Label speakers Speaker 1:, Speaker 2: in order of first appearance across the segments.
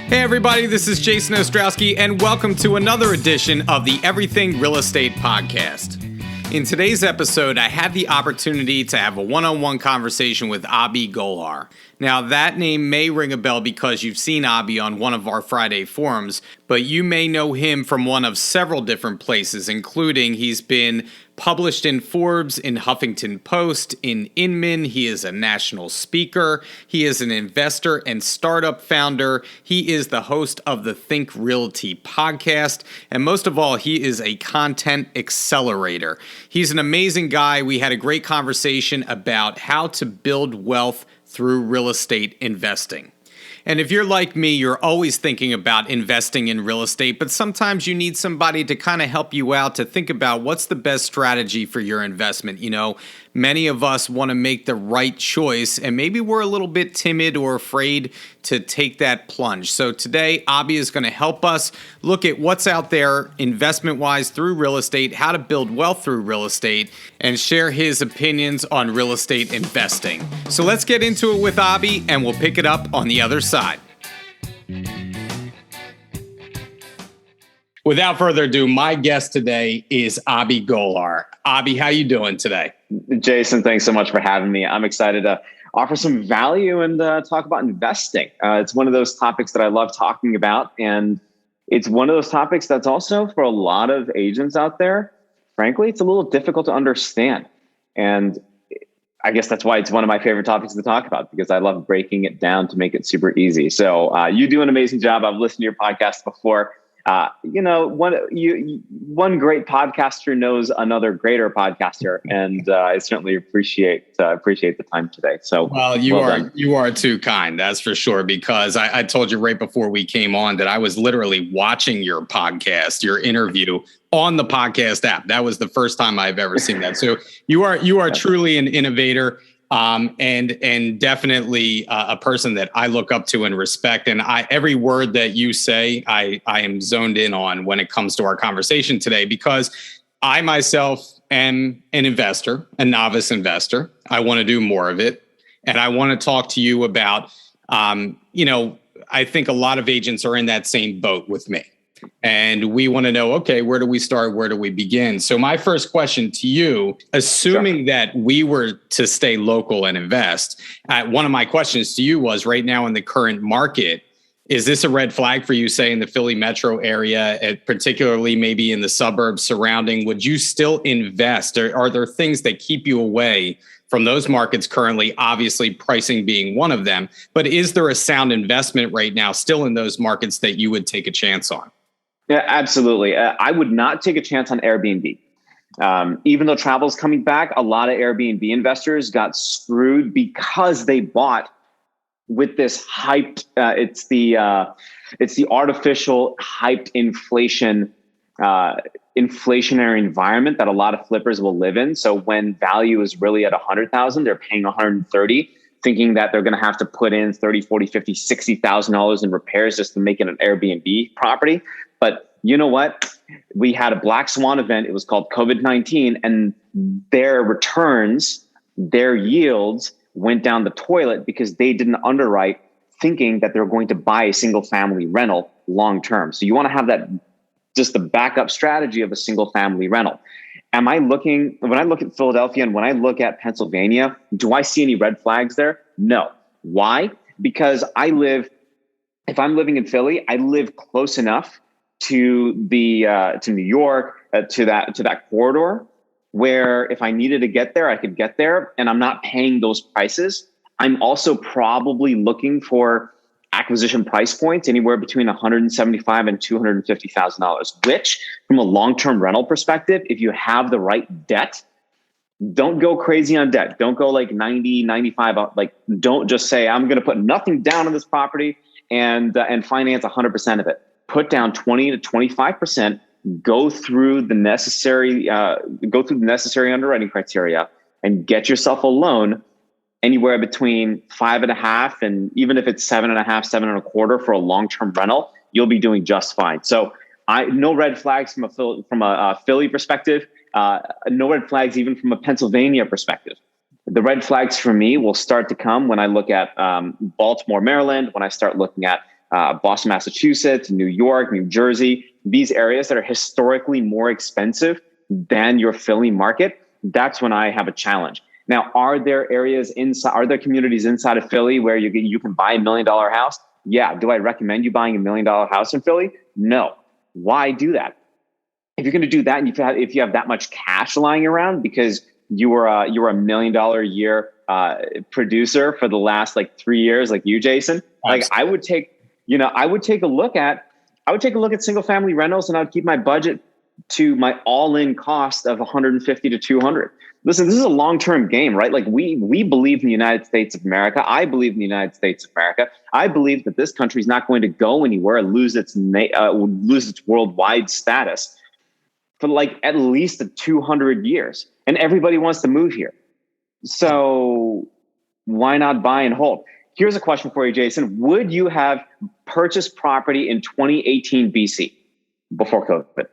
Speaker 1: Hey everybody, this is Jason Ostrowski, and welcome to another edition of the Everything Real Estate Podcast. In today's episode, I had the opportunity to have a one-on-one conversation with Abhi Golhar. Now, that name may ring a bell because you've seen Abhi on one of our Friday forums, but you may know him from one of several different places, including he's been published in Forbes, in Huffington Post, in Inman. He is a national speaker. He is an investor and startup founder. He is the host of the Think Realty podcast. And most of all, he is a content accelerator. He's an amazing guy. We had a great conversation about how to build wealth through real estate investing. And if you're like me, you're always thinking about investing in real estate, but sometimes you need somebody to kind of help you out to think about what's the best strategy for your investment. You know, many of us want to make the right choice, and maybe we're a little bit timid or afraid to take that plunge. So today, Abhi is going to help us look at what's out there investment-wise through real estate, how to build wealth through real estate, and share his opinions on real estate investing. So let's get into it with Abhi, and we'll pick it up on the other side. Without further ado, my guest today is Abhi Golhar. Abhi, how you doing today?
Speaker 2: Jason, thanks so much for having me. I'm excited to offer some value and talk about investing. It's one of those topics that I love talking about. And it's one of those topics that's also, for a lot of agents out there, frankly, it's a little difficult to understand. And I guess that's why it's one of my favorite topics to talk about, because I love breaking it down to make it super easy. So you do an amazing job. I've listened to your podcast before. One great podcaster knows another greater podcaster, and I certainly appreciate the time today. So,
Speaker 1: well, you are too kind, that's for sure. Because I told you right before we came on that I was literally watching your podcast, your interview on the podcast app. That was the first time I've ever seen that. So you are truly an innovator. And definitely a person that I look up to and respect. And every word that you say, I am zoned in on when it comes to our conversation today, because I myself am an investor, a novice investor. I want to do more of it. And I want to talk to you about, I think a lot of agents are in that same boat with me. And we want to know, okay, where do we start? Where do we begin? So my first question to you, assuming that we were to stay local and invest, one of my questions to you was, right now in the current market, is this a red flag for you, say in the Philly metro area, particularly maybe in the suburbs surrounding? Would you still invest? Or are there things that keep you away from those markets currently, obviously pricing being one of them? But is there a sound investment right now still in those markets that you would take a chance on?
Speaker 2: Yeah, absolutely. I would not take a chance on Airbnb. Even though travel is coming back, a lot of Airbnb investors got screwed because they bought with this hyped. It's the artificial hyped inflationary environment that a lot of flippers will live in. So when value is really at 100,000, they're paying 130, thinking that they're going to have to put in 30, 40, 50, $60,000 in repairs just to make it an Airbnb property. But you know what? We had a black swan event. It was called COVID-19, and their returns, their yields went down the toilet because they didn't underwrite thinking that they're going to buy a single family rental long term. So you want to have that, just the backup strategy of a single family rental. When I look at Philadelphia and when I look at Pennsylvania, do I see any red flags there? No. Why? Because if I'm living in Philly, I live close enough to New York, to that corridor, where if I needed to get there, I could get there, and I'm not paying those prices. I'm also probably looking for acquisition price points anywhere between $175,000 and $250,000, which from a long-term rental perspective, if you have the right debt, don't go crazy on debt. Don't go like 90, 95. Like, don't just say, I'm going to put nothing down on this property and finance 100% of it. Put down 20 to 25%, go through the necessary underwriting criteria, and get yourself a loan anywhere between 5.5 and even if it's 7.5, 7.25 for a long-term rental, you'll be doing just fine. So no red flags from a Philly perspective, no red flags even from a Pennsylvania perspective. The red flags for me will start to come when I look at Baltimore, Maryland, when I start looking at Boston, Massachusetts, New York, New Jersey, these areas that are historically more expensive than your Philly market, that's when I have a challenge. Now, are there communities inside of Philly where you can buy $1 million house? Yeah. Do I recommend you buying $1 million house in Philly? No. Why do that? If you're going to do that, and if you have that much cash lying around because you were a $1 million a year producer for the last 3 years, like you, Jason, I would take a look at single family rentals, and I would keep my budget to my all-in cost of 150 to 200. Listen, this is a long-term game, right? We believe in the United States of America. I believe in the United States of America. I believe that this country is not going to go anywhere and lose its worldwide status for at least 200 years. And everybody wants to move here. So why not buy and hold? Here's a question for you, Jason. Would you have purchased property in 2018 BC before COVID?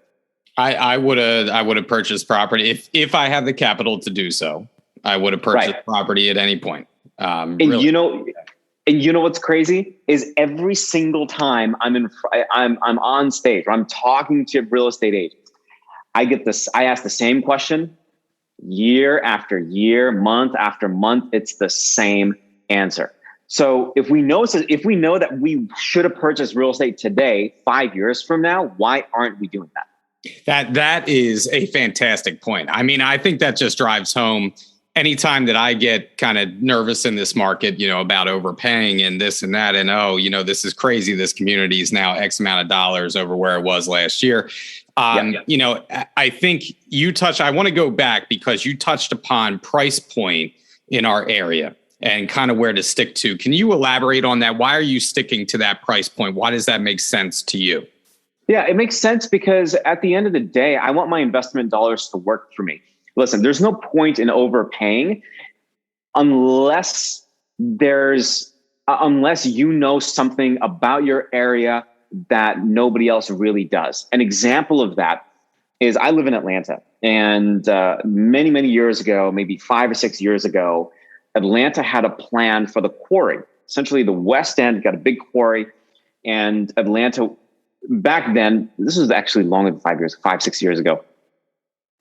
Speaker 1: I would have purchased property if I had the capital to do so. I would have purchased property at any point.
Speaker 2: And you know what's crazy is every single time I'm on stage, or I'm talking to real estate agents, I ask the same question year after year, month after month. It's the same answer. So if we know that we should have purchased real estate today, 5 years from now, why aren't we doing that?
Speaker 1: That is a fantastic point. I mean, I think that just drives home anytime that I get kind of nervous in this market, about overpaying and this and that. And, this is crazy. This community is now X amount of dollars over where it was last year. I think I want to go back because you touched upon price point in our area and kind of where to stick to. Can you elaborate on that? Why are you sticking to that price point? Why does that make sense to you?
Speaker 2: Yeah, it makes sense because at the end of the day, I want my investment dollars to work for me. Listen, there's no point in overpaying unless you know something about your area that nobody else really does. An example of that is I live in Atlanta, and many, many years ago, maybe 5 or 6 years ago, Atlanta had a plan for the quarry. Essentially, the West End got a big quarry, and Atlanta back then, this was actually longer than 5, 6 years ago.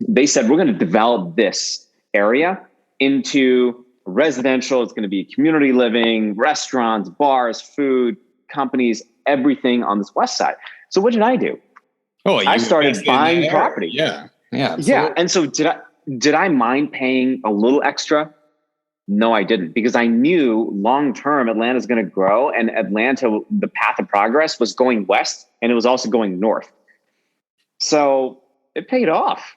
Speaker 2: They said, we're going to develop this area into residential. It's going to be community living, restaurants, bars, food, companies, everything on this West Side. So what did I do? I started buying property.
Speaker 1: Yeah.
Speaker 2: Yeah. And so did I mind paying a little extra? No, I didn't, because I knew long-term Atlanta is going to grow, and Atlanta, the path of progress was going west, and it was also going north. So it paid off.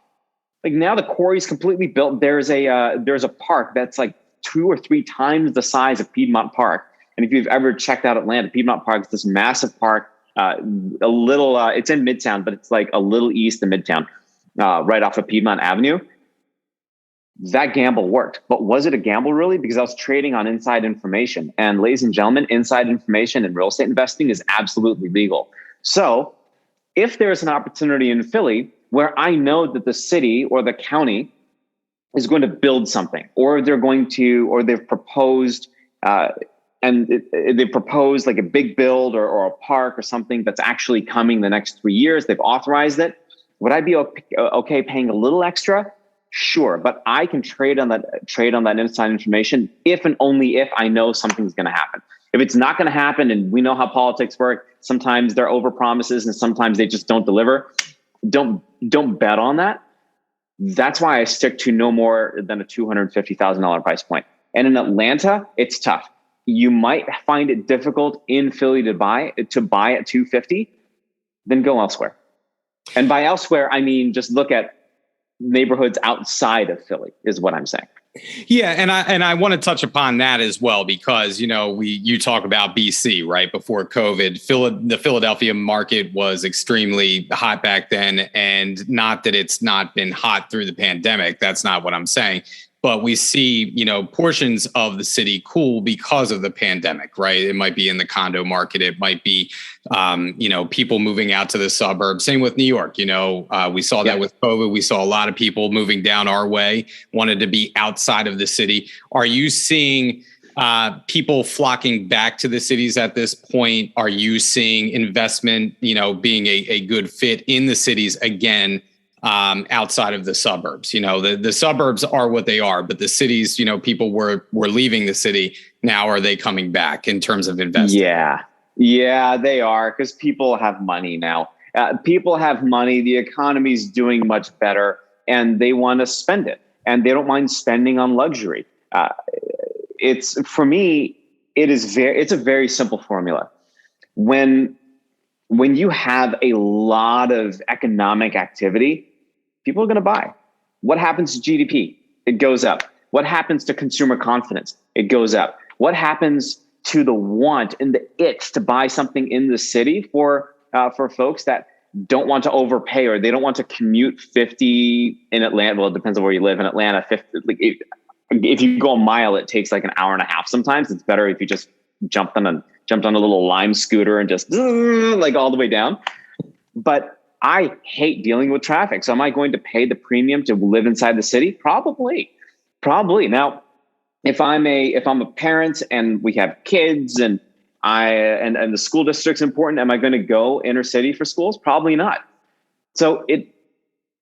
Speaker 2: Now the quarry's completely built. There's a park that's 2 or 3 times the size of Piedmont Park. And if you've ever checked out Atlanta, Piedmont Park is this massive park, it's in Midtown, but it's a little east of Midtown, right off of Piedmont Avenue. That gamble worked. But was it a gamble really? Because I was trading on inside information. And ladies and gentlemen, inside information in real estate investing is absolutely legal. So if there's an opportunity in Philly where I know that the city or the county is going to build something, or they've proposed, they've proposed a big build or a park or something that's actually coming the next 3 years, they've authorized it. Would I be okay paying a little extra? Sure, but I can trade on that inside information if and only if I know something's going to happen. If it's not going to happen, and we know how politics work, sometimes they're over promises and sometimes they just don't deliver. Don't bet on that. That's why I stick to no more than a $250,000 price point. And in Atlanta, it's tough. You might find it difficult in Philly to buy at $250, then go elsewhere. And by elsewhere, I mean just look at neighborhoods outside of Philly is what I'm saying.
Speaker 1: Yeah. And I want to touch upon that as well, because, you talk about BC, right? Before COVID, the Philadelphia market was extremely hot back then. And not that it's not been hot through the pandemic. That's not what I'm saying. But we see, portions of the city cool because of the pandemic, right? It might be in the condo market. It might be, people moving out to the suburbs. Same with New York. We saw that with COVID. We saw a lot of people moving down our way, wanted to be outside of the city. Are you seeing people flocking back to the cities at this point? Are you seeing investment, being a good fit in the cities again, outside of the suburbs? The suburbs are what they are, but the cities, people were leaving the city. Now, are they coming back in terms of investing?
Speaker 2: Yeah, they are, because people have money now. People have money. The economy's doing much better, and they want to spend it, and they don't mind spending on luxury. For me, it's a very simple formula. When you have a lot of economic activity, people are going to buy. What happens to GDP? It goes up. What happens to consumer confidence? It goes up. What happens to the want and the itch to buy something in the city for folks that don't want to overpay, or they don't want to commute 50 in Atlanta? Well, it depends on where you live in Atlanta. 50, if you go a mile, it takes like an hour and a half. Sometimes it's better if you just jumped on a little Lime scooter and just like all the way down. But I hate dealing with traffic. So am I going to pay the premium to live inside the city? Probably. Now, if I'm a parent and we have kids and the school district's important, am I going to go inner city for schools? Probably not. So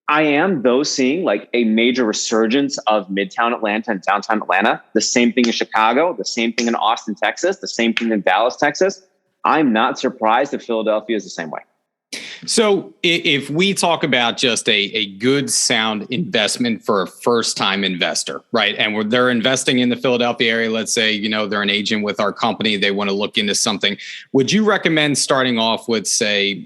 Speaker 2: I am, though, seeing like a major resurgence of Midtown Atlanta and downtown Atlanta. The same thing in Chicago, the same thing in Austin, Texas, the same thing in Dallas, Texas. I'm not surprised if Philadelphia is the same way.
Speaker 1: So if we talk about just a good, sound investment for a first-time investor, right? And they're investing in the Philadelphia area, let's say, they're an agent with our company, they want to look into something. Would you recommend starting off with, say,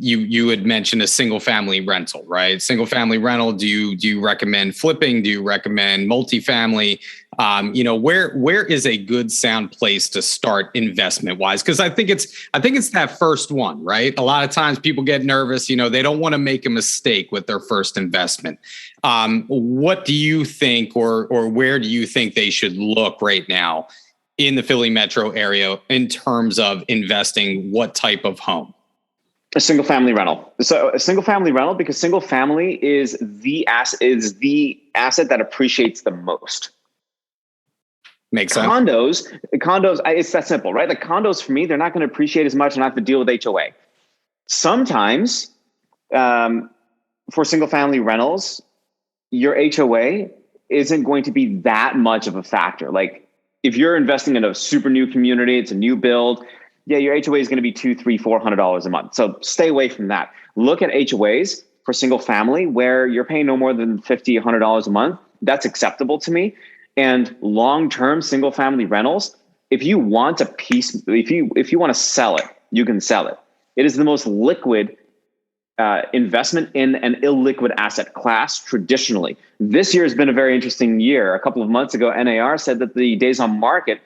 Speaker 1: you had mentioned a single-family rental, right? Single-family rental, do you recommend flipping? Do you recommend multifamily? Where is a good, sound place to start investment wise? Because I think it's that first one, right? A lot of times people get nervous, they don't want to make a mistake with their first investment. What do you think, or where do you think they should look right now in the Philly metro area in terms of investing? What type of home?
Speaker 2: A single family rental. So a single family rental, because single family is the asset that appreciates the most.
Speaker 1: Makes sense.
Speaker 2: Condos, it's that simple, right? The condos, for me, they're not going to appreciate as much and I have to deal with HOA. Sometimes for single family rentals, your HOA isn't going to be that much of a factor. Like if you're investing in a super new community, it's a new build, your HOA is going to be $200, $300, $400 a month. So stay away from that. Look at HOAs for single family where you're paying no more than $50, $100 a month. That's acceptable to me. And long-term single-family rentals, if you want a piece, if you want to sell it, you can sell it. It is the most liquid investment in an illiquid asset class traditionally. This year has been a very interesting year. A couple of months ago, NAR said that the days on market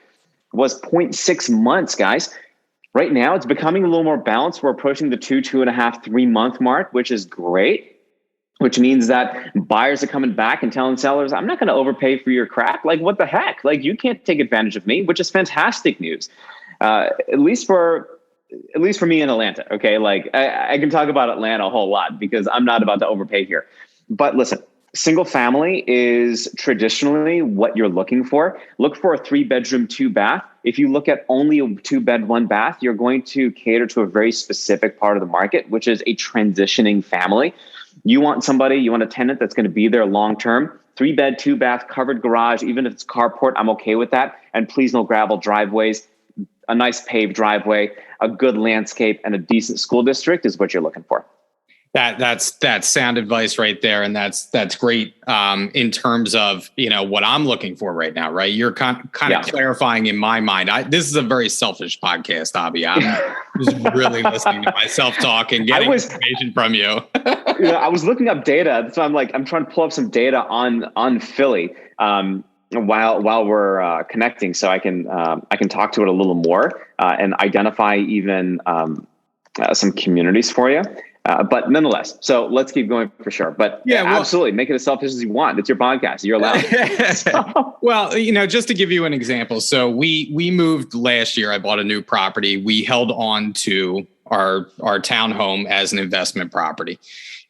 Speaker 2: was 0.6 months, guys. Right now, it's becoming a little more balanced. We're approaching the 2.5, 3 month mark, which is great. Which means that buyers are coming back and telling sellers, I'm not going to overpay for your crap. Like, what the heck? Like, you can't take advantage of me, which is fantastic news. At least for me in Atlanta. Okay. Like I can talk about Atlanta a whole lot because I'm not about to overpay here, but listen, single family is traditionally what you're looking for. Look for a 3-bedroom, 2-bath. If you look at only a 2-bed, 1-bath, you're going to cater to a very specific part of the market, which is a transitioning family. You want a tenant that's going to be there long-term. 3-bed, 2-bath, covered garage, even if it's carport, I'm okay with that. And please no gravel driveways, a nice paved driveway, a good landscape, and a decent school district is what you're looking for.
Speaker 1: That's sound advice right there. And that's great in terms of, what I'm looking for right now, right? You're kind of clarifying in my mind. This is a very selfish podcast, Abhi. I'm just really listening to myself talk and getting information from you.
Speaker 2: I was looking up data. So I'm trying to pull up some data on Philly while we're connecting, so I can talk to it a little more and identify even some communities for you. But nonetheless, so let's keep going for sure. But absolutely, make it as selfish as you want. It's your podcast. You're allowed.
Speaker 1: Well, just to give you an example. So we moved last year. I bought a new property. We held on to our townhome as an investment property.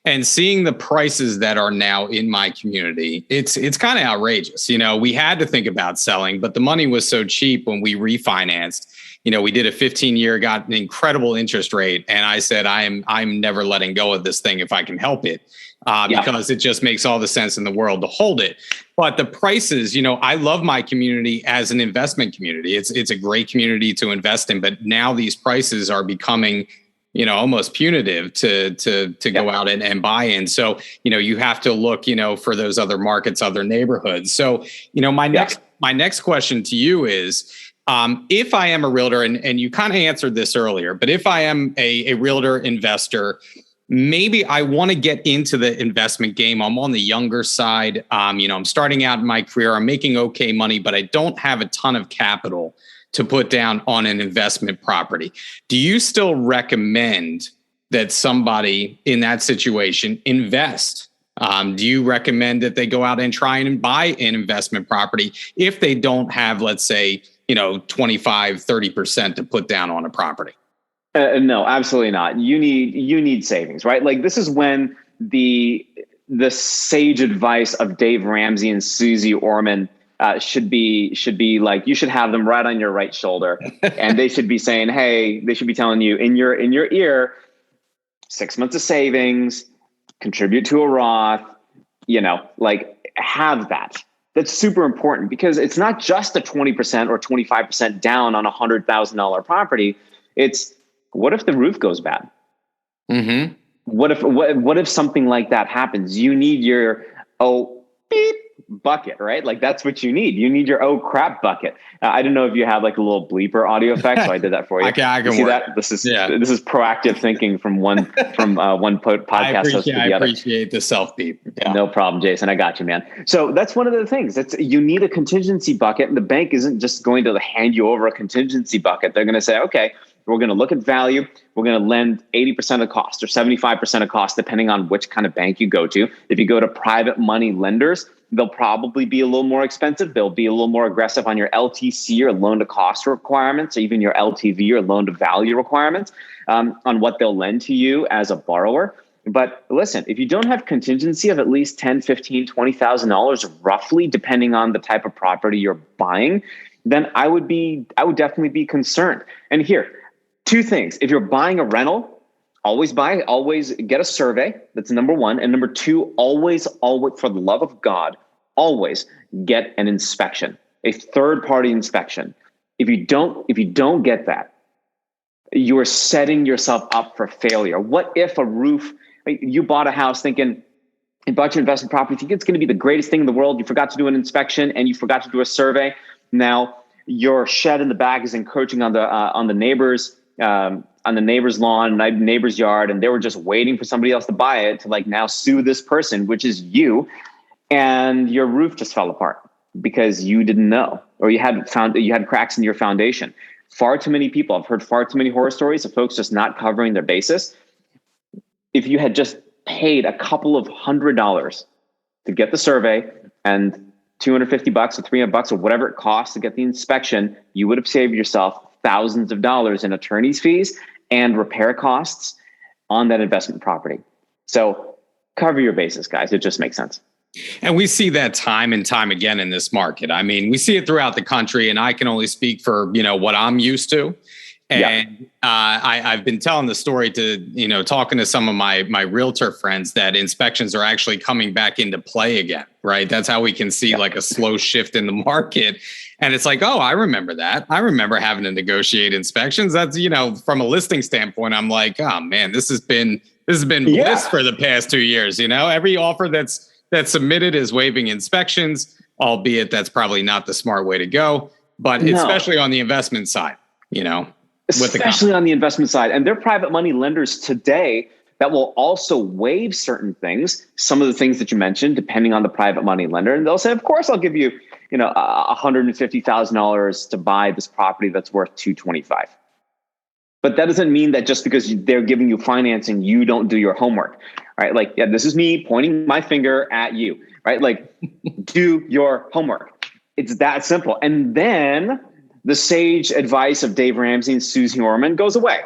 Speaker 1: And seeing the prices that are now in my community, it's kind of outrageous. You know, we had to think about selling, but the money was so cheap when we refinanced. You know, we did a 15-year, got an incredible interest rate, and I said, I'm never letting go of this thing if I can help it, because it just makes all the sense in the world to hold it. But the prices, you know, I love my community as an investment community. It's a great community to invest in, but now these prices are becoming, you know, almost punitive to go out and buy in. So, you know, you have to look, you know, for those other markets, other neighborhoods. So, you know, my next question to you is, if I am a realtor, and you kind of answered this earlier, but if I am a realtor investor, maybe I want to get into the investment game. I'm on the younger side. You know, I'm starting out in my career. I'm making okay money, but I don't have a ton of capital to put down on an investment property. Do you still recommend that somebody in that situation invest? Do you recommend that they go out and try and buy an investment property if they don't have, let's say, you know, 25, 30% to put down on a property?
Speaker 2: No, absolutely not. You need savings, right? Like, this is when the sage advice of Dave Ramsey and Susie Orman should be like, you should have them right on your right shoulder, and they should be saying, hey, they should be telling you in your ear, 6 months of savings, contribute to a Roth, you know, like, have that. That's super important, because it's not just a 20% or 25% down on a $100,000 property. It's, what if the roof goes bad? Mm-hmm. What if something like that happens? You need your beep bucket, right? Like, that's what you need. You need your crap bucket. I don't know if you have like a little bleeper audio effect, so I did that for you.
Speaker 1: I can
Speaker 2: see that? This is proactive thinking from one podcast host to the other.
Speaker 1: I appreciate the self beep.
Speaker 2: Yeah. No problem, Jason. I got you, man. So that's one of the things. You need a contingency bucket, and the bank isn't just going to hand you over a contingency bucket. They're going to say, okay, we're going to look at value. We're going to lend 80% of cost or 75% of cost, depending on which kind of bank you go to. If you go to private money lenders, they'll probably be a little more expensive. They'll be a little more aggressive on your LTC or loan to cost requirements, or even your LTV or loan to value requirements on what they'll lend to you as a borrower. But listen, if you don't have contingency of at least $10,000, $15,000, $20,000 roughly, depending on the type of property you're buying, then I would definitely be concerned. And here, two things. If you're buying a rental, always get a survey. That's number one. And number two, always, for the love of God, always get an inspection, a third-party inspection. If you don't get that, you are setting yourself up for failure. What if a roof, you bought a house thinking, you bought your investment property, think it's going to be the greatest thing in the world. You forgot to do an inspection and you forgot to do a survey. Now your shed in the back is encroaching on the neighbor's lawn, neighbor's yard, and they were just waiting for somebody else to buy it to like now sue this person, which is you, and your roof just fell apart because you didn't know, or you had cracks in your foundation. Far too many people, I've heard far too many horror stories of folks just not covering their basis. If you had just paid a couple of $100 to get the survey and $250 or $300 or whatever it costs to get the inspection, you would have saved yourself thousands of dollars in attorney's fees and repair costs on that investment property. So cover your bases, guys. It just makes sense.
Speaker 1: And we see that time and time again in this market. I mean, we see it throughout the country, and I can only speak for, what I'm used to. And I've been telling the story to, talking to some of my realtor friends that inspections are actually coming back into play again, right? That's how we can see like a slow shift in the market. And it's like, oh, I remember that. I remember having to negotiate inspections. That's, from a listing standpoint, I'm like, oh man, this has been bliss for the past 2 years. Every offer that's submitted is waiving inspections, albeit that's probably not the smart way to go, but especially on the investment side,
Speaker 2: especially on the investment side. And they're private money lenders today that will also waive certain things, some of the things that you mentioned, depending on the private money lender. And they'll say, of course, I'll give you, $150,000 to buy this property that's worth $225,000. But that doesn't mean that just because they're giving you financing, you don't do your homework, right? Like, this is me pointing my finger at you, right? Like, do your homework. It's that simple. And then the sage advice of Dave Ramsey and Susie Orman goes away.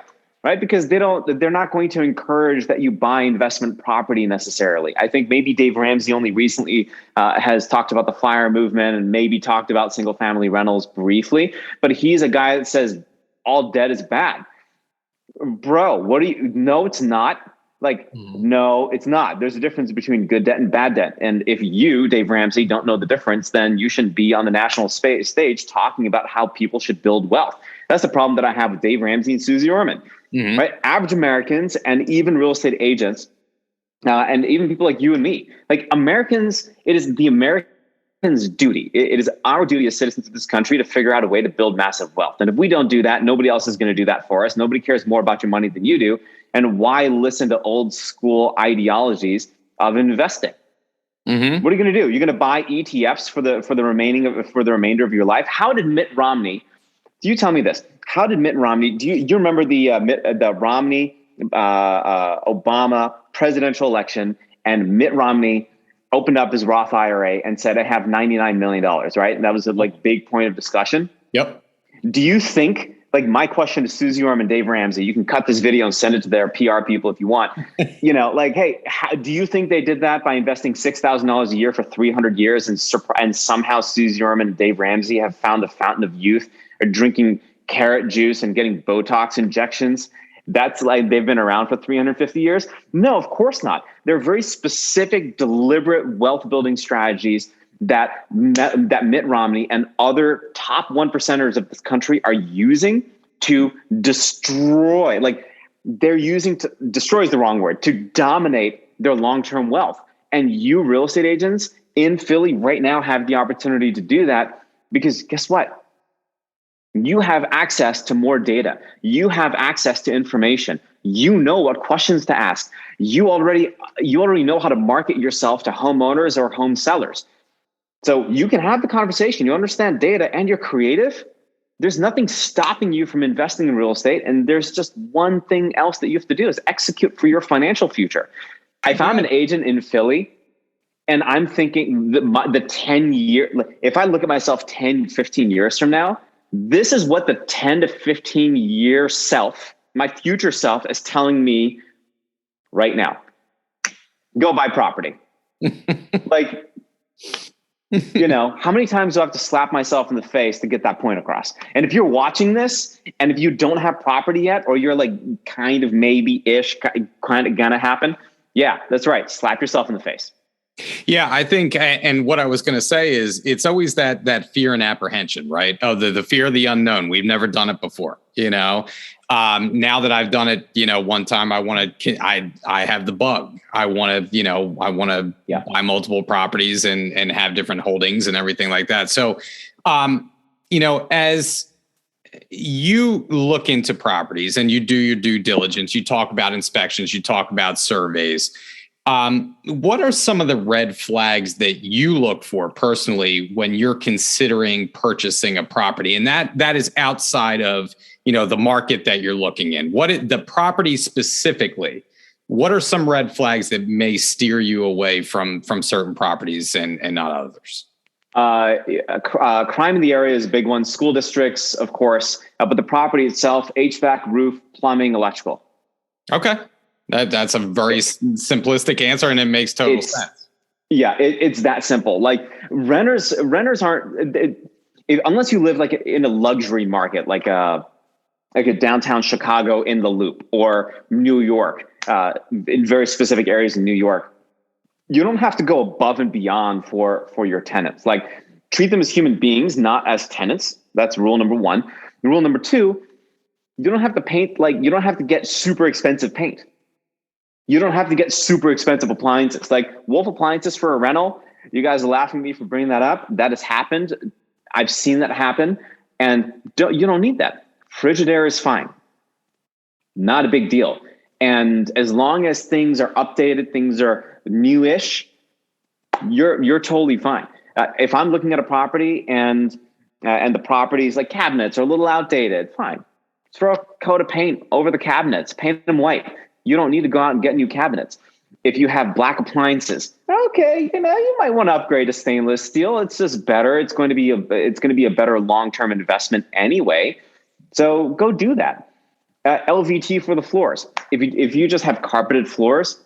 Speaker 2: right? Because they're not going to encourage that you buy investment property necessarily. I think maybe Dave Ramsey only recently has talked about the FIRE movement and maybe talked about single family rentals briefly, but he's a guy that says all debt is bad. Bro, no, it's not. No, it's not. There's a difference between good debt and bad debt. And if you, Dave Ramsey, don't know the difference, then you shouldn't be on the national stage talking about how people should build wealth. That's the problem that I have with Dave Ramsey and Susie Orman, right? Average Americans and even real estate agents, and even people like you and me, like Americans, it is the Americans' duty. It is our duty as citizens of this country to figure out a way to build massive wealth. And if we don't do that, nobody else is going to do that for us. Nobody cares more about your money than you do. And why listen to old school ideologies of investing? What are you going to do? You're going to buy ETFs for the remainder of your life? How did Mitt Romney? Do you tell me this? How did Mitt Romney? Do you remember the Romney Obama presidential election? And Mitt Romney opened up his Roth IRA and said, "I have $99 million." Right, and that was a big point of discussion.
Speaker 1: Yep.
Speaker 2: Do you think? My question to Susie Orman and Dave Ramsey, you can cut this video and send it to their PR people if you want. Hey, do you think they did that by investing $6,000 a year for 300 years and somehow Susie Orman and Dave Ramsey have found the fountain of youth, or drinking carrot juice and getting Botox injections? That's they've been around for 350 years? No, of course not. They're very specific, deliberate wealth building strategies that Mitt Romney and other top 1%ers of this country are using to destroy. They're using to destroy is the wrong word, to dominate their long-term wealth. And you real estate agents in Philly right now have the opportunity to do that, because guess what? You have access to more data. You have access to information. You know what questions to ask. You already know how to market yourself to homeowners or home sellers. So you can have the conversation, you understand data, and you're creative. There's nothing stopping you from investing in real estate. And there's just one thing else that you have to do is execute for your financial future. If I'm an agent in Philly and I'm thinking the 10 year, if I look at myself 10, 15 years from now, this is what the 10 to 15 year self, my future self, is telling me right now. Go buy property. How many times do I have to slap myself in the face to get that point across? And if you're watching this and if you don't have property yet, or you're kind of maybe-ish kind of gonna happen, yeah, that's right. Slap yourself in the face.
Speaker 1: Yeah, I think, and what I was going to say is it's always that fear and apprehension, right? Oh, the fear of the unknown. We've never done it before, now that I've done it, one time, I have the bug. I want to buy multiple properties and have different holdings and everything like that. So, as you look into properties and you do your due diligence, you talk about inspections, you talk about surveys. What are some of the red flags that you look for personally when you're considering purchasing a property? And that is outside of, the market that you're looking in. The property specifically, what are some red flags that may steer you away from certain properties and not others?
Speaker 2: Crime in the area is a big one. School districts, of course, but the property itself, HVAC, roof, plumbing, electrical.
Speaker 1: Okay. That's a very simplistic answer, and it makes total sense.
Speaker 2: Yeah, it's that simple. Renters aren't, unless you live in a luxury market, like a downtown Chicago in the Loop, or New York, in very specific areas in New York. You don't have to go above and beyond for your tenants. Treat them as human beings, not as tenants. That's rule number one. Rule number two, you don't have to paint, you don't have to get super expensive paint. You don't have to get super expensive appliances. Wolf Appliances for a rental. You guys are laughing at me for bringing that up. That has happened. I've seen that happen. And you don't need that. Frigidaire is fine. Not a big deal. And as long as things are updated, things are newish, you're totally fine. If I'm looking at a property and the property's cabinets are a little outdated, fine. Throw a coat of paint over the cabinets, paint them white. You don't need to go out and get new cabinets. If you have black appliances, okay, you might want to upgrade to stainless steel. It's just better. It's going to be a better long-term investment anyway. So go do that. LVT for the floors. If you just have carpeted floors,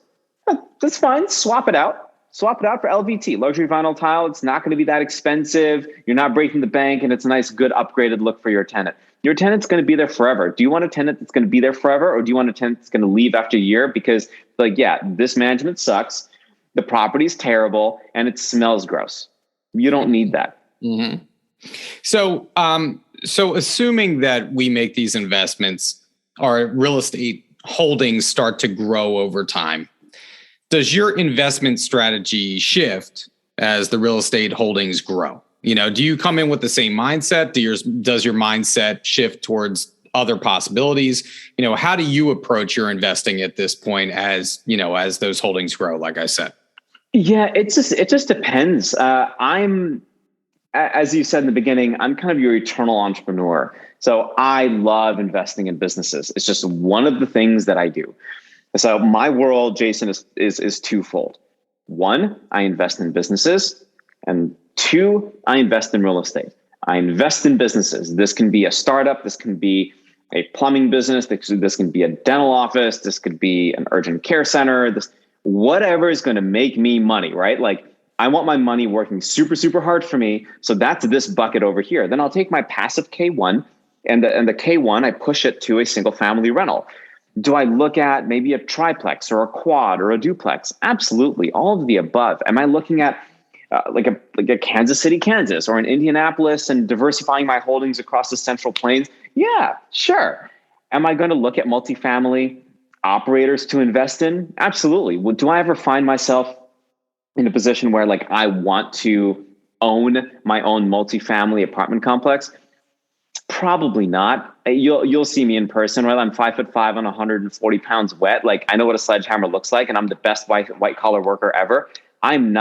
Speaker 2: that's fine. Swap it out. Swap it out for LVT, luxury vinyl tile. It's not going to be that expensive. You're not breaking the bank, and it's a nice, good, upgraded look for your tenant. Your tenant's going to be there forever. Do you want a tenant that's going to be there forever, or do you want a tenant that's going to leave after a year because, like, yeah, this management sucks, the property's terrible, and it smells gross? You don't need that.
Speaker 1: Mm-hmm. So assuming that we make these investments, our real estate holdings start to grow over time, does your investment strategy shift as the real estate holdings grow? Do you come in with the same mindset? Does your mindset shift towards other possibilities? How do you approach your investing at this point as those holdings grow, like I said?
Speaker 2: Yeah, it just depends. As you said in the beginning, I'm kind of your eternal entrepreneur. So I love investing in businesses. It's just one of the things that I do. So my world, Jason, is twofold. One, I invest in businesses, and two, I invest in real estate. I invest in businesses. This can be a startup. This can be a plumbing business. This can be a dental office. This could be an urgent care center. Whatever is going to make me money, right? Like, I want my money working super, super hard for me. So that's this bucket over here. Then I'll take my passive K1 and the K1, I push it to a single family rental. Do I look at maybe a triplex or a quad or a duplex? Absolutely. All of the above. Am I looking at like a Kansas City, Kansas, or an Indianapolis and diversifying my holdings across the Central Plains? Yeah, sure. Am I going to look at multifamily operators to invest in? Absolutely. Well, do I ever find myself in a position where, like, I want to own my own multifamily apartment complex? Probably not. You'll see me in person, right? I'm 5'5" on 140 pounds wet. Like, I know what a sledgehammer looks like, and I'm the best white collar worker ever. I'm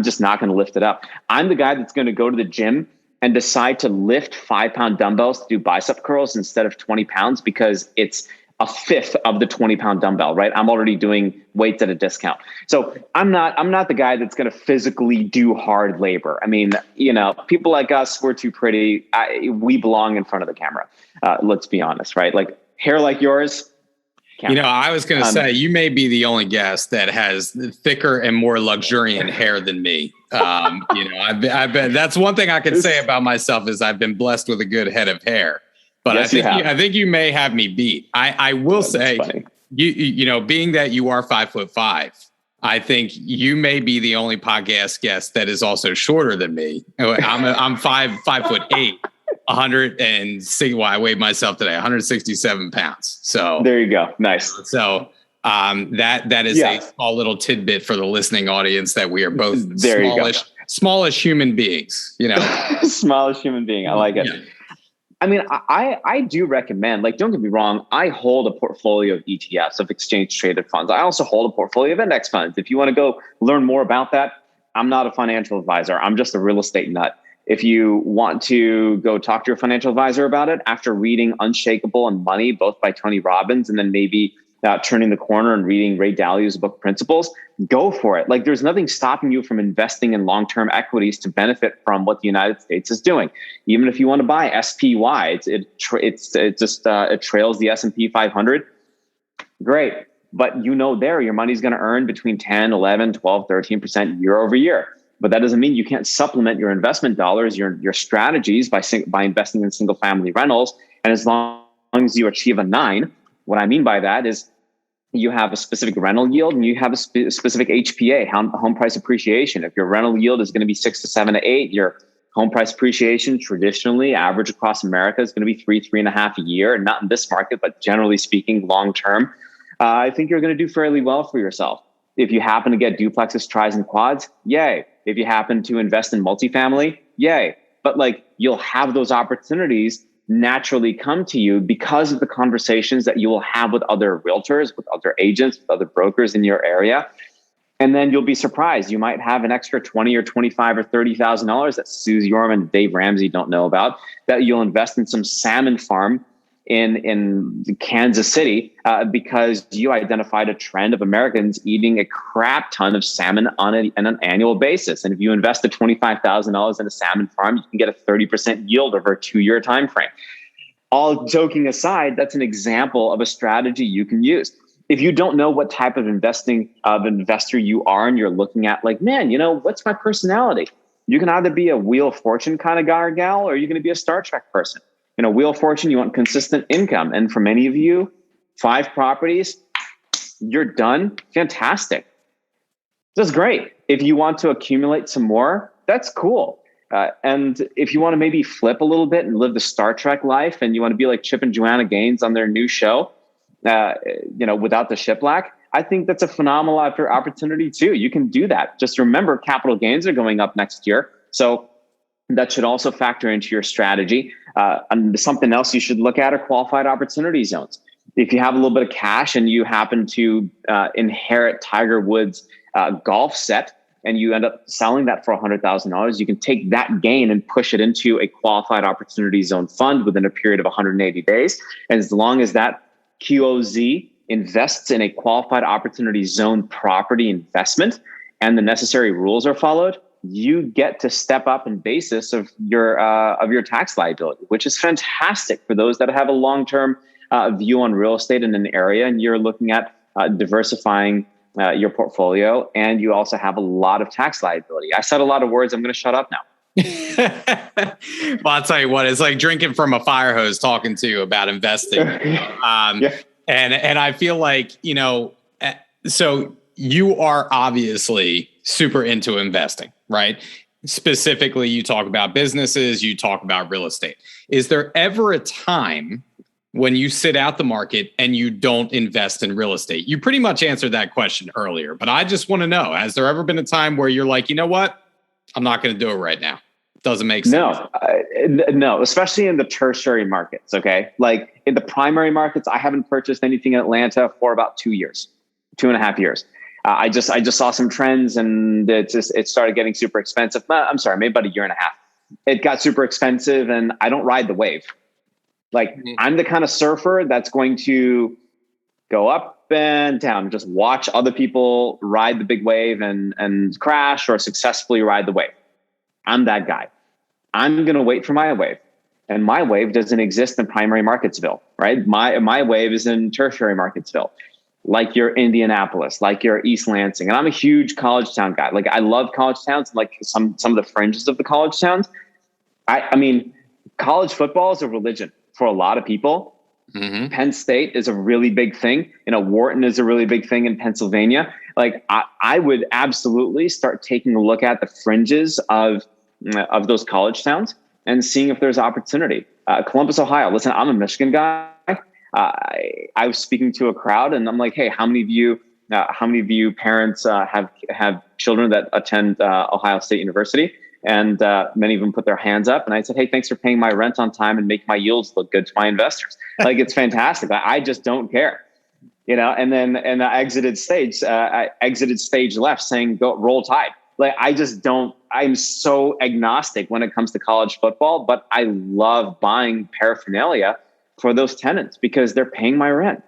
Speaker 2: just not going to lift it up. I'm the guy that's going to go to the gym and decide to lift 5-pound dumbbells to do bicep curls instead of 20 pounds because it's a fifth of the 20-pound dumbbell, right? I'm already doing weights at a discount. So I'm not the guy that's going to physically do hard labor. I mean, people like us, we're too pretty. We belong in front of the camera. Let's be honest, right? Like, hair like yours. Camera.
Speaker 1: I was going to say, you may be the only guest that has thicker and more luxuriant hair than me. I've been, that's one thing I can say about myself is I've been blessed with a good head of hair. But yes, I think you may have me beat. I will say, being that you are 5'5", I think you may be the only podcast guest that is also shorter than me. I'm 5'8", 160. Well, I weighed myself today, 167 pounds. So
Speaker 2: there you go. Nice.
Speaker 1: So that is a small little tidbit for the listening audience that we are both smallish human beings.
Speaker 2: Smallish human being. I like it. Yeah. I mean, I do recommend, like, don't get me wrong, I hold a portfolio of ETFs, of exchange traded funds. I also hold a portfolio of index funds. If you want to go learn more about that, I'm not a financial advisor. I'm just a real estate nut. If you want to go talk to your financial advisor about it after reading Unshakable and Money, both by Tony Robbins, and then maybe Turning the Corner and reading Ray Dalio's book Principles, go for it. Like, there's nothing stopping you from investing in long-term equities to benefit from what the United States is doing. Even if you want to buy SPY, it trails the S&P 500. Great. But there your money's going to earn between 10, 11, 12, 13% year over year. But that doesn't mean you can't supplement your investment dollars, your strategies by investing in single family rentals. And as long as you achieve a 9, what I mean by that is you have a specific rental yield and you have a specific HPA, home price appreciation. If your rental yield is going to be 6 to 7 to 8, your home price appreciation traditionally average across America is going to be 3.5 a year. Not in this market, but generally speaking, long term, I think you're going to do fairly well for yourself. If you happen to get duplexes, tris, and quads, yay. If you happen to invest in multifamily, yay. But you'll have those opportunities naturally come to you because of the conversations that you will have with other realtors, with other agents, with other brokers in your area. And then you'll be surprised. You might have an extra $20 or $25 or $30,000 that Suze Yorman and Dave Ramsey don't know about, that you'll invest in some salmon farm in Kansas City because you identified a trend of Americans eating a crap ton of salmon on an annual basis. And if you invest $25,000 in a salmon farm, you can get a 30% yield over a 2-year time frame. all joking aside, that's an example of a strategy you can use. If you don't know what type of investor you are, and you're looking at like, man, what's my personality? You can either be a Wheel of Fortune kind of guy or gal, or you're going to be a Star Trek person. Wheel of Fortune, you want consistent income. And for many of you, 5 properties, you're done. Fantastic. That's great. If you want to accumulate some more, that's cool. And if you want to maybe flip a little bit and live the Star Trek life, and you want to be like Chip and Joanna Gaines on their new show, without the shiplack, I think that's a phenomenal opportunity too. You can do that. Just remember, capital gains are going up next year. So that should also factor into your strategy. And something else you should look at are qualified opportunity zones. If you have a little bit of cash and you happen to inherit Tiger Woods' golf set, and you end up selling that for $100,000, you can take that gain and push it into a qualified opportunity zone fund within a period of 180 days. And as long as that QOZ invests in a qualified opportunity zone property investment and the necessary rules are followed, you get to step up in basis of your tax liability, which is fantastic for those that have a long-term view on real estate in an area, and you're looking at diversifying your portfolio, and you also have a lot of tax liability. I said a lot of words. I'm going to shut up now.
Speaker 1: Well, I'll tell you what, it's like drinking from a fire hose talking to you about investing. Yeah. And I feel like, so you are obviously super into investing, right? Specifically, you talk about businesses, you talk about real estate. Is there ever a time when you sit out the market and you don't invest in real estate? You pretty much answered that question earlier, but I just want to know, has there ever been a time where you're like, you know what? I'm not going to do it right now. Doesn't make sense.
Speaker 2: No, especially in the tertiary markets. Okay. Like in the primary markets, I haven't purchased anything in Atlanta for about 2 years, 2.5 years. I just saw some trends, and it started getting super expensive. I'm sorry, maybe about 1.5 years. It got super expensive, and I don't ride the wave. Like I'm the kind of surfer that's going to go up and down, just watch other people ride the big wave and crash or successfully ride the wave. I'm that guy. I'm going to wait for my wave, and my wave doesn't exist in primary Marketsville, right? My wave is in tertiary Marketsville, like your Indianapolis, like your East Lansing. And I'm a huge college town guy. Like I love college towns, like some of the fringes of the college towns. I mean, college football is a religion for a lot of people. Mm-hmm. Penn State is a really big thing. Wharton is a really big thing in Pennsylvania. Like I would absolutely start taking a look at the fringes of those college towns and seeing if there's opportunity. Columbus, Ohio. Listen, I'm a Michigan guy. I was speaking to a crowd, and I'm like, hey, how many of you parents have children that attend Ohio State University? And many of them put their hands up, and I said, hey, thanks for paying my rent on time and make my yields look good to my investors. Like, it's fantastic. I just don't care, and I exited stage left saying, go roll tide. Like, I just don't, I'm so agnostic when it comes to college football, but I love buying paraphernalia for those tenants because they're paying my rent.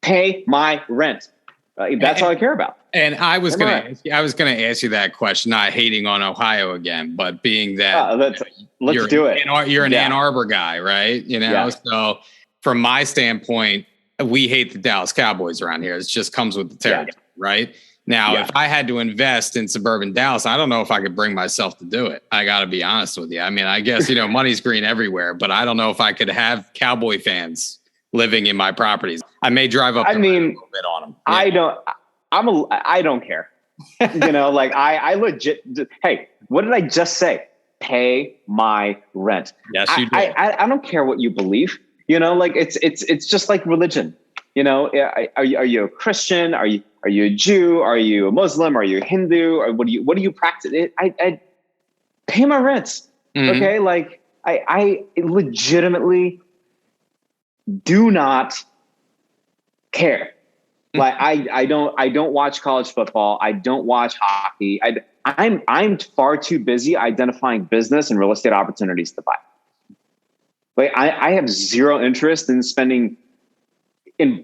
Speaker 2: Pay my rent. That's all I care about.
Speaker 1: And I was going to ask you that question, not hating on Ohio again, but being that
Speaker 2: let's do it.
Speaker 1: You're an Ann Arbor guy, right? So from my standpoint, we hate the Dallas Cowboys around here. It just comes with the territory, right? Now, if I had to invest in suburban Dallas, I don't know if I could bring myself to do it. I got to be honest with you. I mean, I guess, money's green everywhere, but I don't know if I could have Cowboy fans living in my properties. I may drive up a little bit on them. Yeah.
Speaker 2: I don't care. I legit, hey, what did I just say? Pay my rent.
Speaker 1: Yes, you do.
Speaker 2: I don't care what you believe. It's just like religion. Are you a Christian? Are you a Jew? Are you a Muslim? Are you a Hindu? Or what do you practice? I pay my rent. Mm-hmm. Okay. Like I legitimately do not care. Like I don't watch college football. I don't watch hockey. I'm far too busy identifying business and real estate opportunities to buy. Like I have zero interest in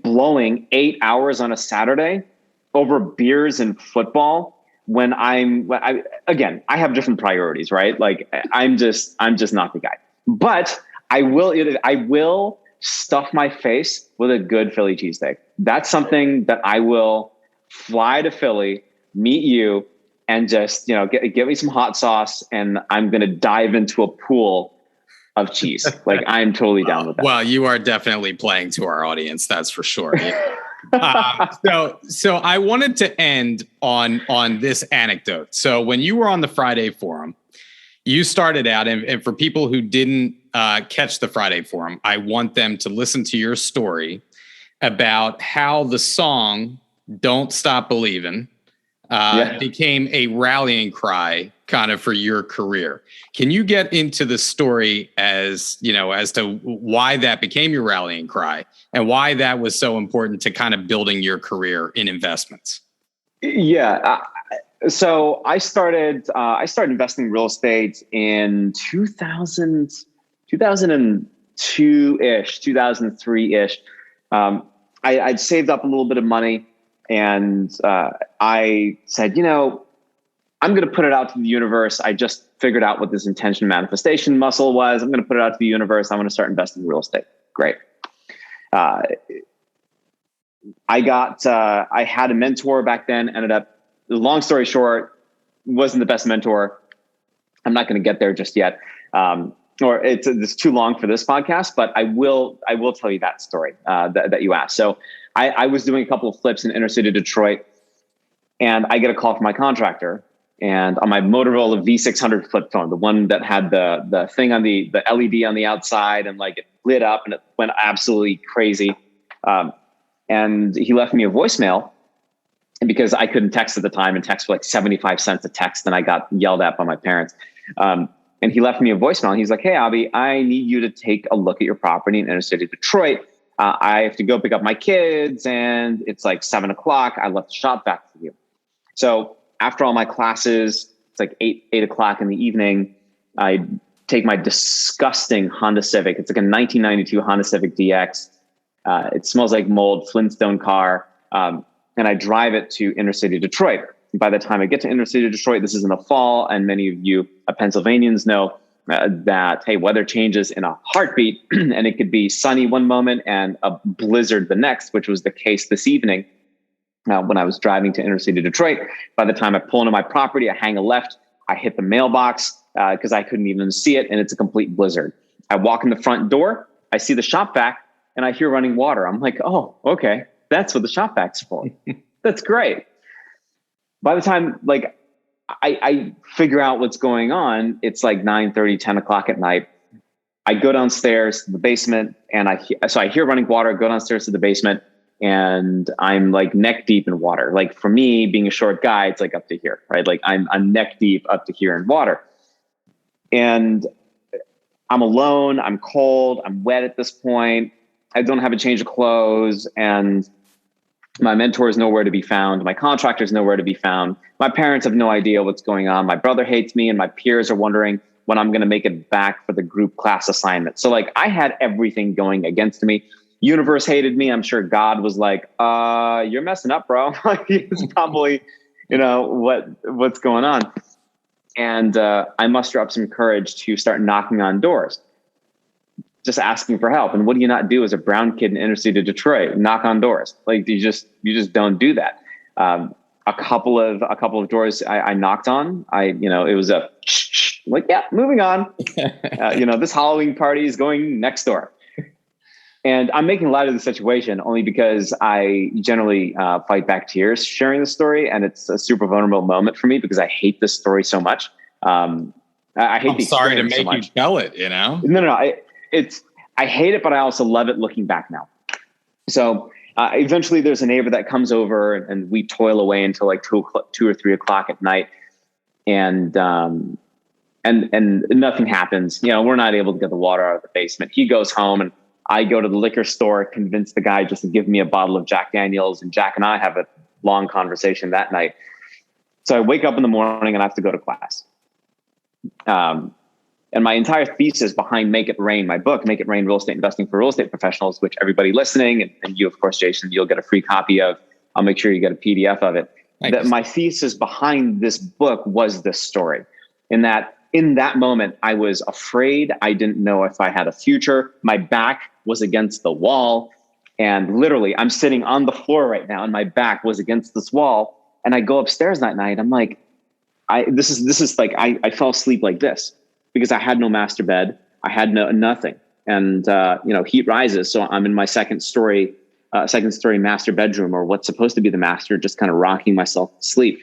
Speaker 2: blowing 8 hours on a Saturday over beers and football when I have different priorities, right? Like I'm just not the guy. But I will stuff my face with a good Philly cheesesteak. That's something that I will fly to Philly, meet you, and just, get me some hot sauce, and I'm going to dive into a pool of cheese. Like, I'm totally down with that.
Speaker 1: Well, you are definitely playing to our audience. That's for sure. So I wanted to end on this anecdote. So when you were on the Friday Forum, you started out, and for people who didn't catch the Friday Forum, I want them to listen to your story about how the song "Don't Stop Believin'" became a rallying cry kind of for your career. Can you get into the story as to why that became your rallying cry and why that was so important to kind of building your career in investments?
Speaker 2: Yeah. So I started investing in real estate in 2002-ish, 2003-ish. I'd saved up a little bit of money, and I said, I'm going to put it out to the universe. I just figured out what this intention manifestation muscle was. I'm going to put it out to the universe. I'm going to start investing in real estate. Great. I had a mentor back then, ended up, long story short, wasn't the best mentor. I'm not going to get there just yet. Or it's too long for this podcast, but I will tell you that story that you asked. So I was doing a couple of flips in inner city Detroit, and I get a call from my contractor, and on my Motorola V600 flip phone, the one that had the thing on the LED on the outside, and like it lit up and it went absolutely crazy. And he left me a voicemail, and because I couldn't text at the time, and text for like 75 cents a text, and I got yelled at by my parents. And he left me a voicemail, and he's like, "Hey, Abhi, I need you to take a look at your property in inner city Detroit. I have to go pick up my kids, and it's like 7:00. I left the shop back for you." So after all my classes, it's like 8 o'clock in the evening, I take my disgusting Honda Civic. It's like a 1992 Honda Civic DX. It smells like mold, Flintstone car. And I drive it to inner city Detroit. By the time I get to inner city Detroit, this is in the fall, and many of you Pennsylvanians know that, hey, weather changes in a heartbeat, and it could be sunny one moment and a blizzard the next, which was the case this evening. When I was driving to inner city Detroit, by the time I pull into my property, I hang a left, I hit the mailbox because I couldn't even see it, and it's a complete blizzard. I walk in the front door, I see the shop vac, and I hear running water. I'm like, oh, okay, that's what the shop vac's for. That's great. By the time I figure out what's going on, it's like 9:30, 10 o'clock at night. I go downstairs to the basement, and I hear running water, go downstairs to the basement, and I'm like neck deep in water. Like, for me, being a short guy, it's like up to here, right? Like I'm neck deep up to here in water. And I'm alone, I'm cold, I'm wet at this point. I don't have a change of clothes, and my mentor is nowhere to be found. My contractor is nowhere to be found. My parents have no idea what's going on. My brother hates me, and my peers are wondering when I'm going to make it back for the group class assignment. So like, I had everything going against me. Universe hated me. I'm sure God was like, you're messing up, bro. It's probably, what's going on. And I muster up some courage to start knocking on doors, just asking for help. And what do you not do as a brown kid in inner city Detroit? Knock on doors. Like, you just don't do that. A couple of doors I knocked on. It was a like, yeah, moving on. This Halloween party is going next door. And I'm making light of the situation only because I generally fight back tears sharing the story, and it's a super vulnerable moment for me because I hate this story so much. I hate. I'm
Speaker 1: sorry to make you tell it.
Speaker 2: No. I hate it, but I also love it looking back now. So eventually, there's a neighbor that comes over, and we toil away until like 2 or 3 o'clock at night, and nothing happens. We're not able to get the water out of the basement. He goes home, and I go to the liquor store, convince the guy just to give me a bottle of Jack Daniels, and Jack and I have a long conversation that night. So I wake up in the morning and I have to go to class. And my entire thesis behind Make It Rain, my book, Make It Rain, Real Estate Investing for Real Estate Professionals, which everybody listening, and you, of course, Jason, you'll get a free copy of. I'll make sure you get a PDF of it. That my thesis behind this book was this story, in that in that moment, I was afraid. I didn't know if I had a future. My back was against the wall. And literally, I'm sitting on the floor right now and my back was against this wall. And I go upstairs that night. I'm like, I fell asleep like this because I had no master bed. I had nothing. And, heat rises. So I'm in my second story master bedroom, or what's supposed to be the master, just kind of rocking myself to sleep.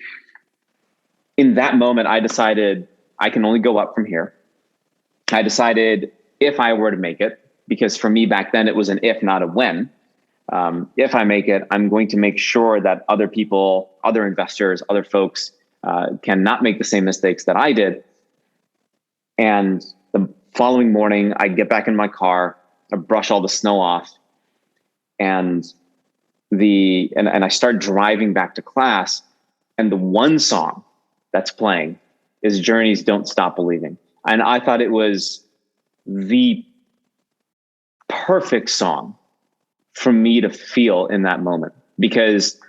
Speaker 2: In that moment, I decided I can only go up from here. I decided if I were to make it, because for me back then, it was an if, not a when. If I make it, I'm going to make sure that other people, other investors, other folks cannot make the same mistakes that I did. And the following morning, I get back in my car, I brush all the snow off, and I start driving back to class. And the one song that's playing is Journey's "Don't Stop Believing." And I thought it was the perfect song for me to feel in that moment, because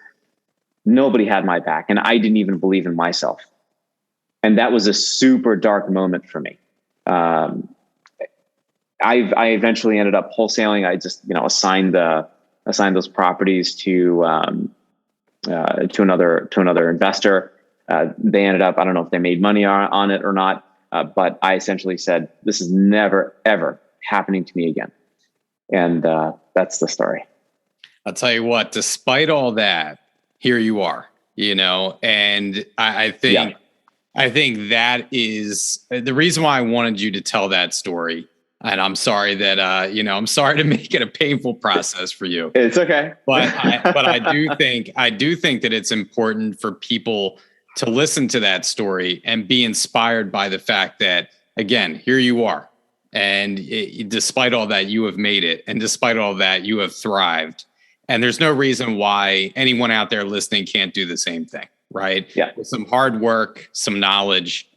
Speaker 2: nobody had my back and I didn't even believe in myself. And that was a super dark moment for me. I eventually ended up wholesaling. I just, assigned those properties to another investor. They ended up, I don't know if they made money on it or not, but I essentially said, this is never, ever happening to me again. And that's the story.
Speaker 1: I'll tell you what, despite all that, here you are, and I think that is the reason why I wanted you to tell that story. And I'm sorry that, I'm sorry to make it a painful process for you.
Speaker 2: It's okay.
Speaker 1: But I do think that it's important for people to listen to that story and be inspired by the fact that, again, here you are. And despite all that, you have made it. And despite all that, you have thrived. And there's no reason why anyone out there listening can't do the same thing, right?
Speaker 2: Yeah.
Speaker 1: With some hard work, some knowledge,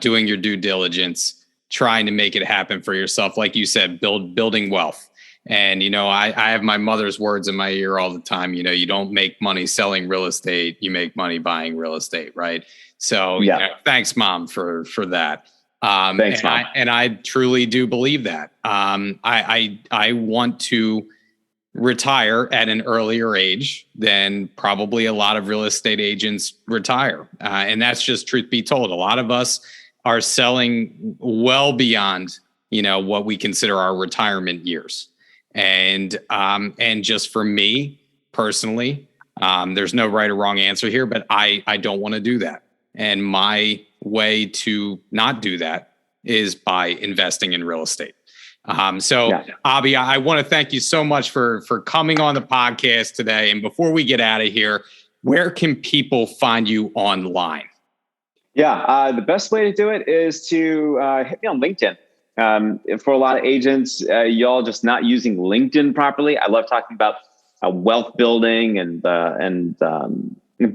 Speaker 1: doing your due diligence, trying to make it happen for yourself. Like you said, building wealth. And, I have my mother's words in my ear all the time. You don't make money selling real estate. You make money buying real estate, right? So thanks, Mom, for that.
Speaker 2: Thanks, Mom.
Speaker 1: I truly do believe that. I want to retire at an earlier age than probably a lot of real estate agents retire. And that's just truth be told. A lot of us are selling well beyond, what we consider our retirement years. And just for me personally, there's no right or wrong answer here, but I don't want to do that. And my way to not do that is by investing in real estate. Abhi, I want to thank you so much for coming on the podcast today. And before we get out of here, where can people find you online?
Speaker 2: Yeah, the best way to do it is to hit me on LinkedIn. For a lot of agents, y'all just not using LinkedIn properly. I love talking about wealth building and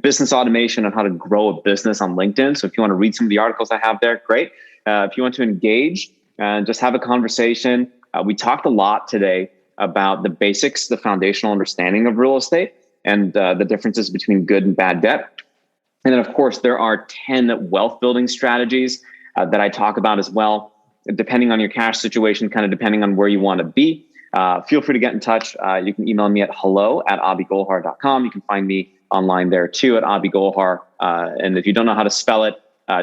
Speaker 2: business automation and how to grow a business on LinkedIn. So if you want to read some of the articles I have there, great. If you want to engage and just have a conversation, we talked a lot today about the basics, the foundational understanding of real estate, and the differences between good and bad debt. And then, of course, there are 10 wealth building strategies that I talk about as well, depending on your cash situation, kind of depending on where you want to be. Feel free to get in touch. You can email me at hello@abhigolhar.com. You can find me online there too at Abhi Golhar. And if you don't know how to spell it,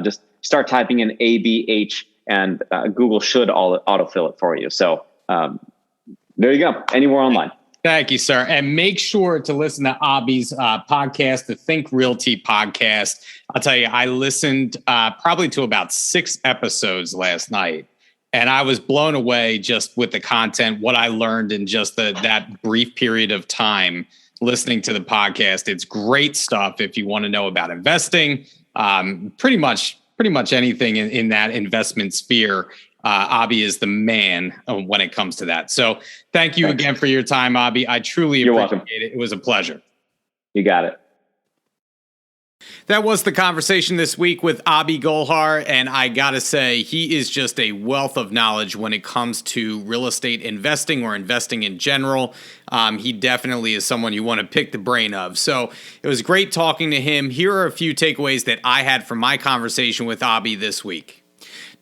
Speaker 2: just start typing in ABH and Google should autofill it for you. So there you go. Anywhere online.
Speaker 1: Thank you, sir. And make sure to listen to Abhi's podcast, the Think Realty podcast. I'll tell you, I listened probably to about 6 episodes last night, and I was blown away just with the content, what I learned in just that brief period of time listening to the podcast. It's great stuff if you want to know about investing, pretty much anything in that investment sphere. Abhi is the man when it comes to that. So thank you again for your time, Abhi. I truly appreciate it. It was a pleasure.
Speaker 2: You got it.
Speaker 1: That was the conversation this week with Abhi Golhar, and I gotta say, he is just a wealth of knowledge when it comes to real estate investing or investing in general. He definitely is someone you want to pick the brain of. So it was great talking to him. Here are a few takeaways that I had from my conversation with Abhi this week.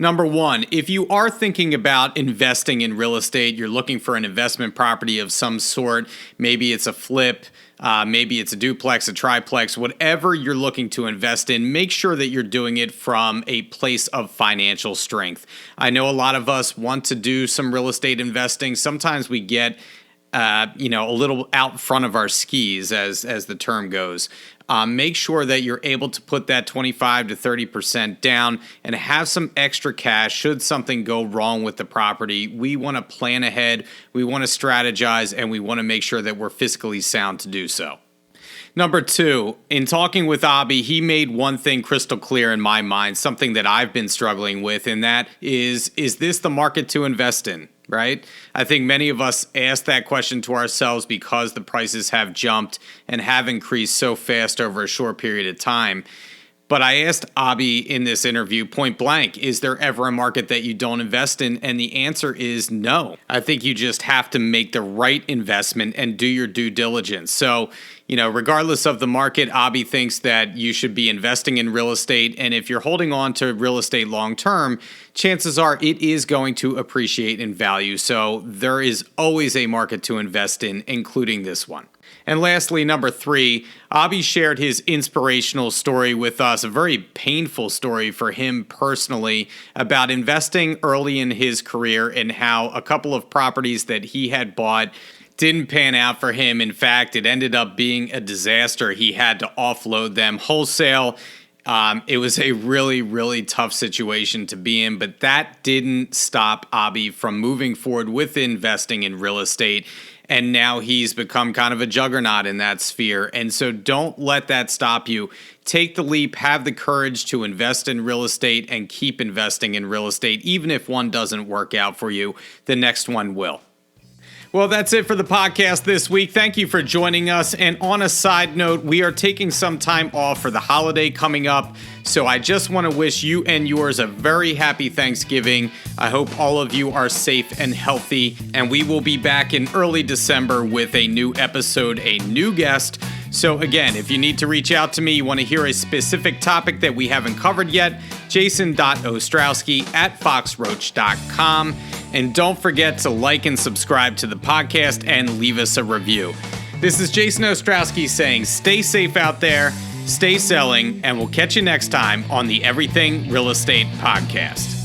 Speaker 1: Number one, if you are thinking about investing in real estate, you're looking for an investment property of some sort, maybe it's a flip, maybe it's a duplex, a triplex, whatever you're looking to invest in, make sure that you're doing it from a place of financial strength. I know a lot of us want to do some real estate investing. Sometimes we get a little out front of our skis, as the term goes. Make sure that you're able to put that 25 to 30% down and have some extra cash should something go wrong with the property. We want to plan ahead, we want to strategize, and we want to make sure that we're fiscally sound to do so. Number two, in talking with Abhi, he made one thing crystal clear in my mind, something that I've been struggling with, and that is this the market to invest in? Right? I think many of us ask that question to ourselves because the prices have jumped and have increased so fast over a short period of time. But I asked Abhi in this interview point blank, is there ever a market that you don't invest in? And the answer is no. I think you just have to make the right investment and do your due diligence. So, regardless of the market, Abhi thinks that you should be investing in real estate. And if you're holding on to real estate long term, chances are it is going to appreciate in value. So there is always a market to invest in, including this one. And lastly, number three, Abhi shared his inspirational story with us, a very painful story for him personally, about investing early in his career and how a couple of properties that he had bought didn't pan out for him. In fact, it ended up being a disaster. He had to offload them wholesale. It was a really, really tough situation to be in, but that didn't stop Abhi from moving forward with investing in real estate. And now he's become kind of a juggernaut in that sphere. And so don't let that stop you. Take the leap, have the courage to invest in real estate and keep investing in real estate. Even if one doesn't work out for you, the next one will. Well, that's it for the podcast this week. Thank you for joining us. And on a side note, we are taking some time off for the holiday coming up. So I just want to wish you and yours a very happy Thanksgiving. I hope all of you are safe and healthy. And we will be back in early December with a new episode, a new guest. So again, if you need to reach out to me, you want to hear a specific topic that we haven't covered yet, jason.ostrowski@foxroach.com. And don't forget to like and subscribe to the podcast and leave us a review. This is Jason Ostrowski saying stay safe out there, stay selling, and we'll catch you next time on the Everything Real Estate Podcast.